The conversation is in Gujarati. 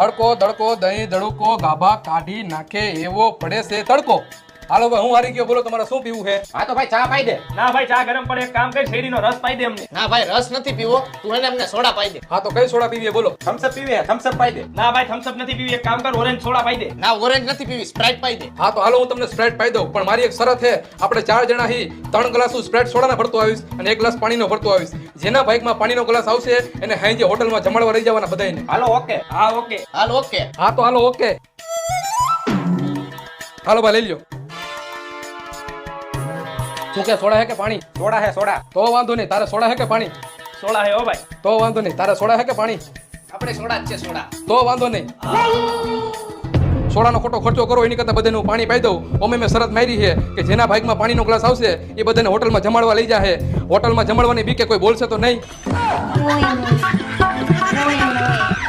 હડકો દડકો દહીં દડુકો ગાભા કાઢી નાખે એવો પડે છે તડકો. હાલો ભાઈ હું હારી ગયો, બોલો તમારે શું પીવું છે? હા તો ભાઈ ચા પાઈ દે. ના ભાઈ ચા ગરમ પડે, એક કામ કર શેરડીનો રસ પાઈ દે અમને. ના ભાઈ રસ નથી પીવો, તું એને અમને સોડા પાઈ દે. હા તો કઈ સોડા પીવી બોલો? થમ્સ અપ પીવે, થમ્સ અપ પાઈ દે. ના ભાઈ થમ્સ અપ નથી પીવી, એક કામ કર ઓરેન્જ સોડા પાઈ દે. ના ઓરેન્જ નથી પીવી, સ્પ્રાઇટ પાઈ દે. હા તો હાલો હું તમને સ્પ્રાઇટ પાઈ દઉં, પણ મારી એક શરત છે, આપણે 4 જણા હી 3 ગ્લાસ સ્પ્રાઇટ સોડાના ભરતો આવીશ અને 1 ગ્લાસ પાણીનો ભરતો આવીશ. જેના બાઇકમાં પાણીનો ગ્લાસ આવશે એને હાઈજે હોટલમાં જમાડવા રહી જવાના બધાયને. Hello okay. હા ઓકે. હાલ ઓકે. હા તો હાલો ઓકે. હાલો ભાઈ લઈ લ્યો. શું કે સોડા હે કે પાણી? સોડા હે સોડા. તો વાંધો નહીં, તારે સોડા હે કે પાણી? સોડા હે ઓ ભાઈ. તો વાંધો નહીં, તારે સોડા હે કે પાણી? આપણે સોડા જ છે સોડા. તો વાંધો નહીં. સોડાનો ખોટો ખર્ચો કરો એની કરતા બધાને હું પાણી પાઈ દઉં. ઓમે મેં શરત મારી છે કે જેના બાઇકમાં પાણીનો ગ્લાસ આવશે એ બધાને હોટલમાં જમાડવા લઈ જાહે. હોટલમાં જમાડવાની બીકે કોઈ બોલશે તો નહીં. Muy, muy, muy, muy.